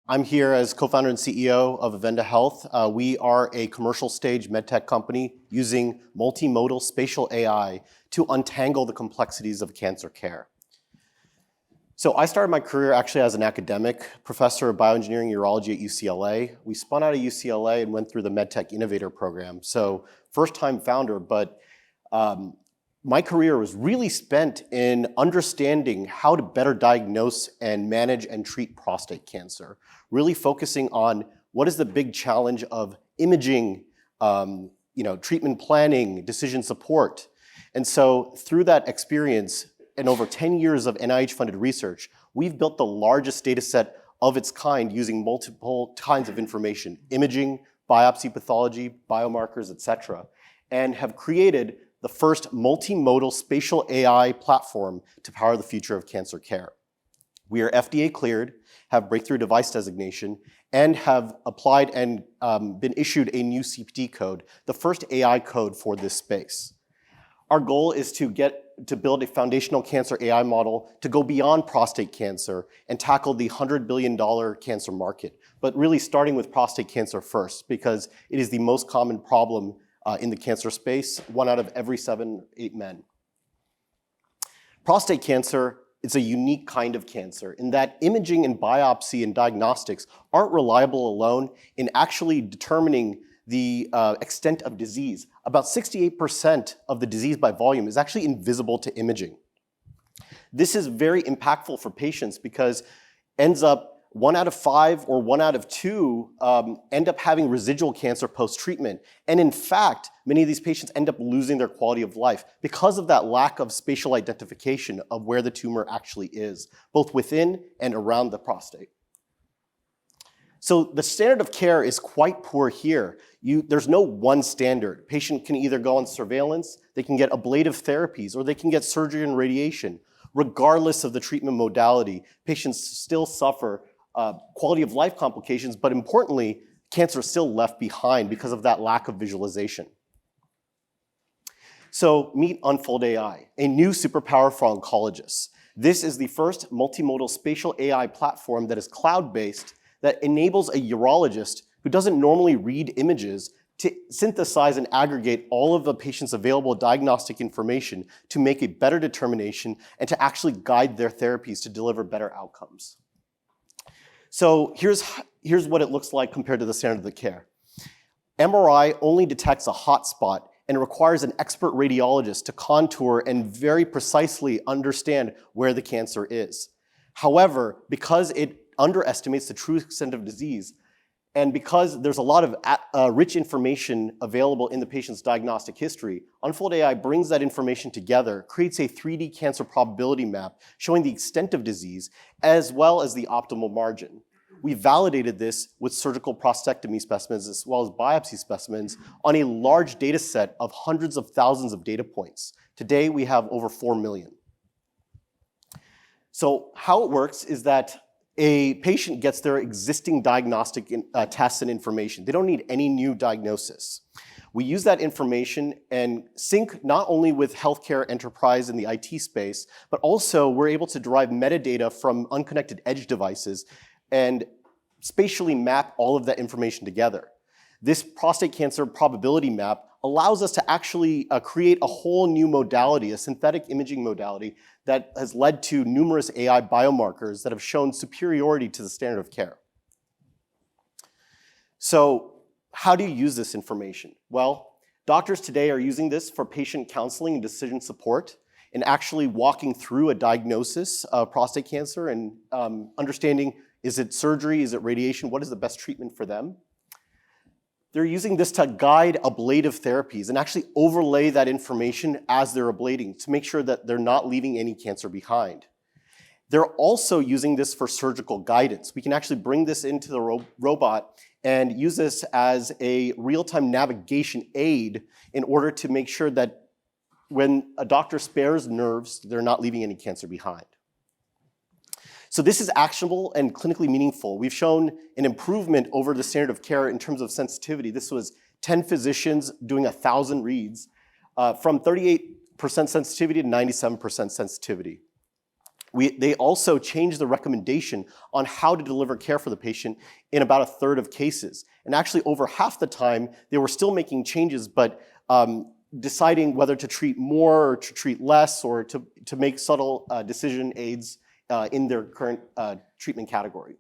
I'm here as co-founder and CEO of Avenda Health. We are a commercial stage medtech company using multi-modal spatial AI to untangle the complexities of cancer care. So I started my career actually as an academic, professor of bioengineering urology at UCLA. We spun out of UCLA and went through the Medtech Innovator Program. So first-time founder, but my career was really spent in understanding how to better diagnose and manage and treat prostate cancer, really focusing on what is the big challenge of imaging, treatment planning, decision support. And so through that experience and over 10 years of NIH-funded research, we've built the largest data set of its kind using multiple kinds of information, imaging, biopsy pathology, biomarkers, et cetera, and have created the first multimodal spatial AI platform to power the future of cancer care. We are FDA cleared, have breakthrough device designation, and have applied and been issued a new CPT code, the first AI code for this space. Our goal is to build a foundational cancer AI model to go beyond prostate cancer and tackle the $100 billion cancer market, but really starting with prostate cancer first because it is the most common problem in the cancer space, 1 out of every 7-8 men. Prostate cancer is a unique kind of cancer in that imaging and biopsy and diagnostics aren't reliable alone in actually determining the extent of disease. About 68% of the disease by volume is actually invisible to imaging. This is very impactful for patients because ends up 1 out of 5 or 1 out of 2 end up having residual cancer post-treatment. And in fact, many of these patients end up losing their quality of life because of that lack of spatial identification of where the tumor actually is, both within and around the prostate. So the standard of care is quite poor here. There's no one standard. Patient can either go on surveillance, they can get ablative therapies, or they can get surgery and radiation. Regardless of the treatment modality, patients still suffer quality of life complications, but importantly, cancer is still left behind because of that lack of visualization. So meet Unfold AI, a new superpower for oncologists. This is the first multimodal spatial AI platform that is cloud-based that enables a urologist who doesn't normally read images to synthesize and aggregate all of the patient's available diagnostic information to make a better determination and to actually guide their therapies to deliver better outcomes. So here's what it looks like compared to the standard of care. MRI only detects a hot spot and requires an expert radiologist to contour and very precisely understand where the cancer is. However, because it underestimates the true extent of disease, and because there's a lot of rich information available in the patient's diagnostic history, Unfold AI brings that information together, creates a 3D cancer probability map showing the extent of disease as well as the optimal margin. We validated this with surgical prostatectomy specimens as well as biopsy specimens on a large data set of hundreds of thousands of data points. Today, we have over 4 million. So how it works is that a patient gets their existing diagnostic tests and information. They don't need any new diagnosis. We use that information and sync not only with healthcare enterprise in the IT space, but also we're able to derive metadata from unconnected edge devices and spatially map all of that information together. This prostate cancer probability map allows us to actually create a whole new modality, a synthetic imaging modality that has led to numerous AI biomarkers that have shown superiority to the standard of care. So how do you use this information? Well, doctors today are using this for patient counseling and decision support and actually walking through a diagnosis of prostate cancer and understanding, is it surgery, is it radiation, what is the best treatment for them? They're using this to guide ablative therapies and actually overlay that information as they're ablating to make sure that they're not leaving any cancer behind. They're also using this for surgical guidance. We can actually bring this into the robot and use this as a real-time navigation aid in order to make sure that when a doctor spares nerves, they're not leaving any cancer behind. So this is actionable and clinically meaningful. We've shown an improvement over the standard of care in terms of sensitivity. This was 10 physicians doing 1,000 reads from 38% sensitivity to 97% sensitivity. They also changed the recommendation on how to deliver care for the patient in about a third of cases. And actually over half the time, they were still making changes, but deciding whether to treat more or to treat less or to make subtle decision aids in their current treatment category.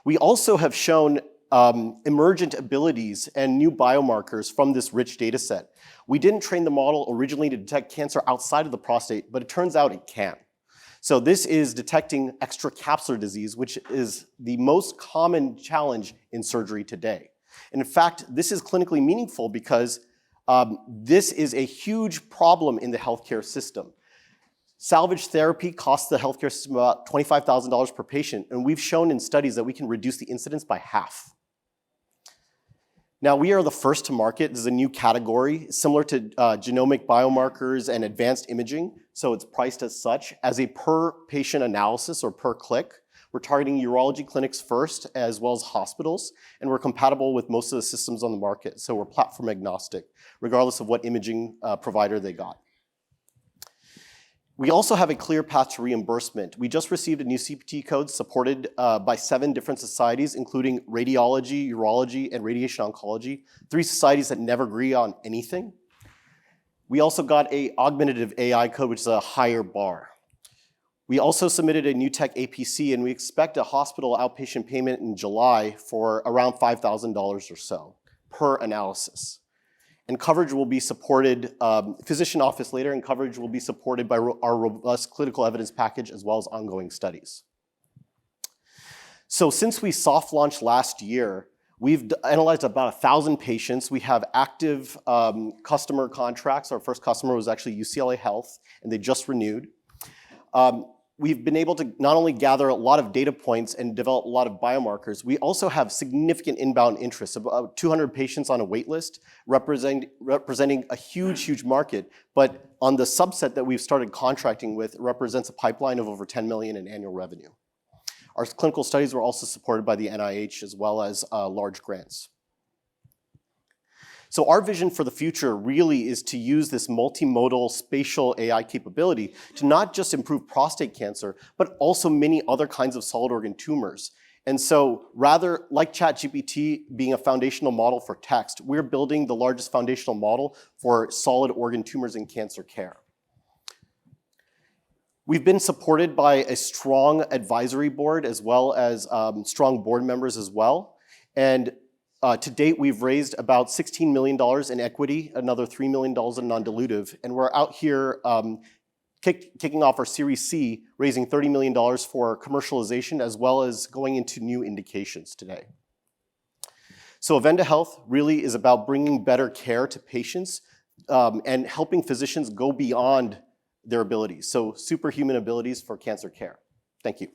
We also have shown emergent abilities and new biomarkers from this rich data set. We didn't train the model originally to detect cancer outside of the prostate, but it turns out it can. So this is detecting extracapsular disease, which is the most common challenge in surgery today. And in fact, this is clinically meaningful because this is a huge problem in the healthcare system. Salvage therapy costs the healthcare system about $25,000 per patient, and we've shown in studies that we can reduce the incidence by half. Now, we are the first to market. This is a new category, similar to genomic biomarkers and advanced imaging, so it's priced as such, as a per-patient analysis or per click. We're targeting urology clinics first, as well as hospitals, and we're compatible with most of the systems on the market, so we're platform agnostic, regardless of what imaging provider they got. We also have a clear path to reimbursement. We just received a new CPT code supported by 7 different societies, including radiology, urology, and radiation oncology, 3 societies that never agree on anything. We also got an augmentative AI code, which is a higher bar. We also submitted a new tech APC, and we expect a hospital outpatient payment in July for around $5,000 or so per analysis. And coverage will be supported, physician office later, and coverage will be supported by our robust clinical evidence package as well as ongoing studies. So since we soft launched last year, we've analyzed about 1,000 patients. We have active customer contracts. Our first customer was actually UCLA Health, and they just renewed. We've been able to not only gather a lot of data points and develop a lot of biomarkers, we also have significant inbound interest, about 200 patients on a wait list, representing a huge, huge market. But on the subset that we've started contracting with, it represents a pipeline of over $10 million in annual revenue. Our clinical studies were also supported by the NIH as well as large grants. So our vision for the future really is to use this multimodal spatial AI capability to not just improve prostate cancer, but also many other kinds of solid organ tumors. And so rather, like ChatGPT being a foundational model for text, we're building the largest foundational model for solid organ tumors in cancer care. We've been supported by a strong advisory board as well as strong board members as well. And to date, we've raised about $16 million in equity, another $3 million in non-dilutive, and we're out here kicking off our Series C, raising $30 million for commercialization as well as going into new indications today. So Avenda Health really is about bringing better care to patients and helping physicians go beyond their abilities, so superhuman abilities for cancer care. Thank you.